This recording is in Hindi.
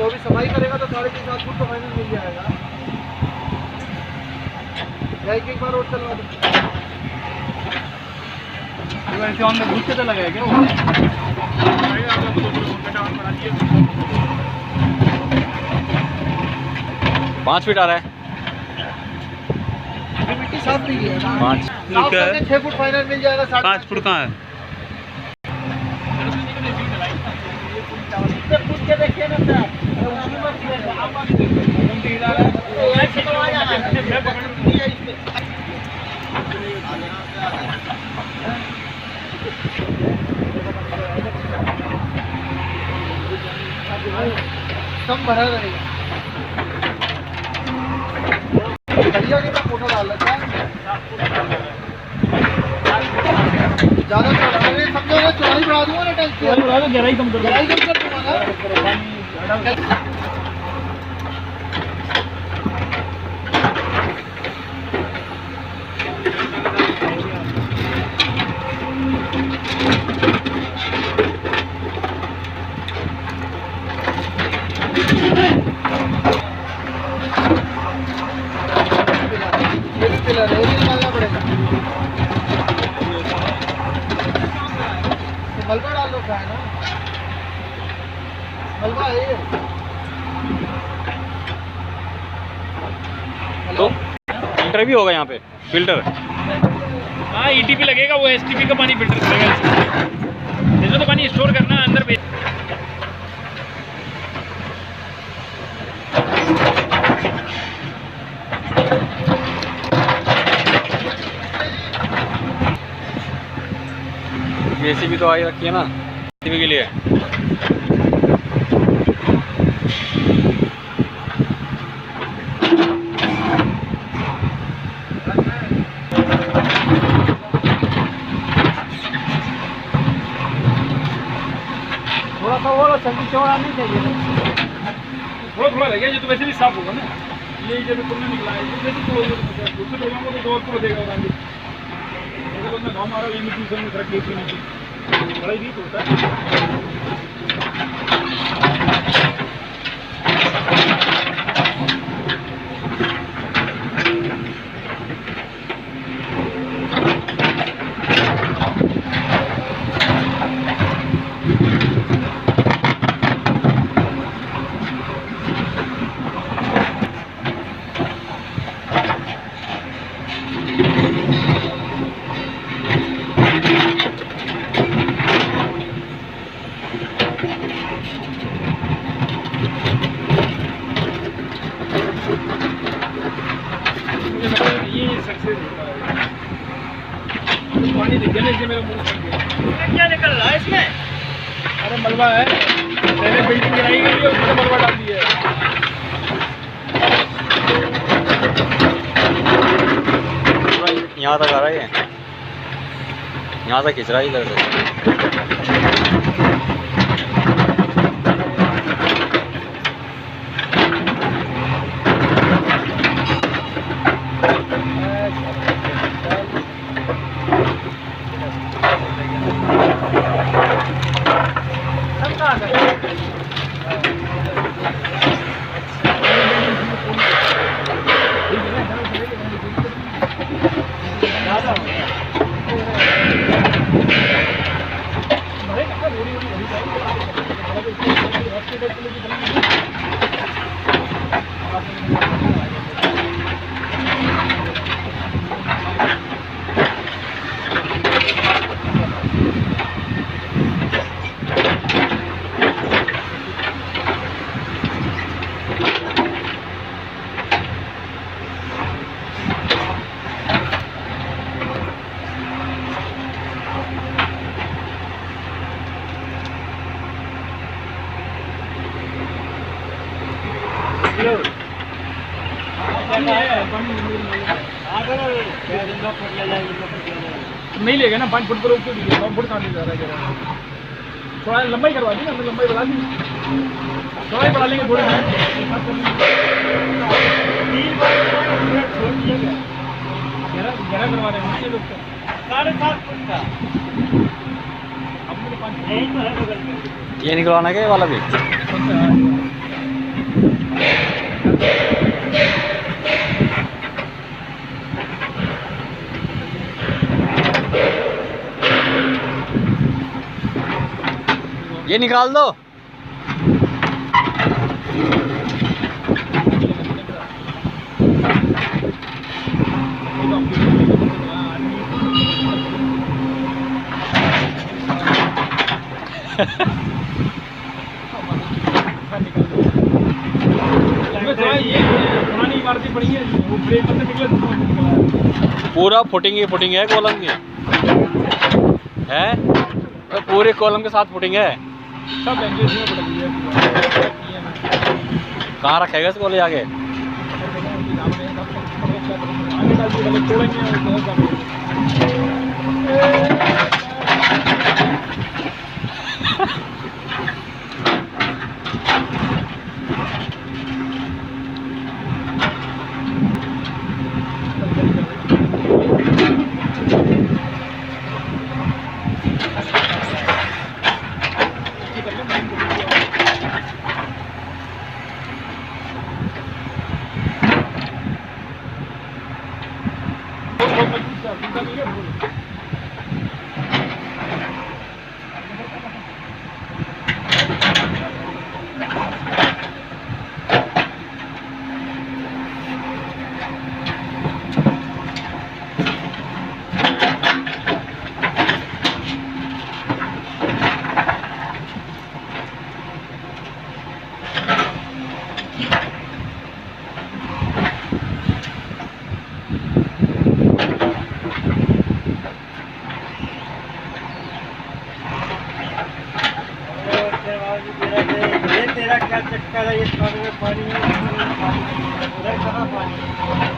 तो भी सफाई करेगा तो 3.5-7 फुट तो फाइनल मिल जाएगा। एक बार और चलवा दो। वैसे ऑन में घुस के तो लगाया क्या? 5 फीट आ रहा है। मिट्टी साफ नहीं है। 5 6 फुट फाइनल मिल जाएगा। 5 फुट कहाँ है? पूछ के देखिए ना सर। कम भरा रहेगा। भैया के का फोटो डाल रखा है। ज़्यादा समझो ना, चौड़ाई बढ़ा दूंगा ना टैंक की। गहराई कम कर दूंगा ना। मलबा डाल लो है ना, मलबा है ये। तो फिल्टर भी होगा यहाँ पे, फिल्टर। हाँ ईटीपी लगेगा, वो एसटीपी का पानी फिल्टर करेगा। इसमें तो पानी स्टोर करना है अंदर पे। जेसीबी तो आई रखी है ना जेसीबी के लिए। थोड़ा सा और चंकी चौड़ा नहीं चाहिए। थोड़ा लगे जो तो वैसे भी साफ होगा ना। ये जब तुमने निकला है तो दूसरे प्रोग्राम को तो और पूरा देगा गाँव मारा ये मिट्टी में रख दी बड़ा ही वीक होता है। पानी दिख गया इससे मेरा मुंह क्या निकल रहा है इसमें? अरे मलबा है, पहले बिल्डिंग गिराई गई है उसमें मलबा डाल दिया है। यहाँ तक आ रहा है, यहाँ तक खिंच रहा है इधर से। नहीं लेगा ना 5 फुट पर रोक के 9 फुट कहाँ ले जा रहा है। थोड़ा लंबाई करवा दी ना, लंबाई बढ़ा दी, थोड़ा ही बढ़ा लेंगे थोड़े गहरा करवा रहे हैं ये लोग। 7.5 फुट का ये निकलवाना क्या वाला भी? ये निकाल दो। पुरानी इमारतें पड़ी है, वो ब्रेक से निकला है। पूरा फुटिंग ही फुटिंग है कॉलम की है, तो पूरे कॉलम के साथ फुटिंग है। सब लैंग्वेज में पड़ गई है। कहाँ रखेगा इसको ले आगे? तेरा क्या चक्कर है, इस पानी में पानी है, उधर कहाँ पानी है?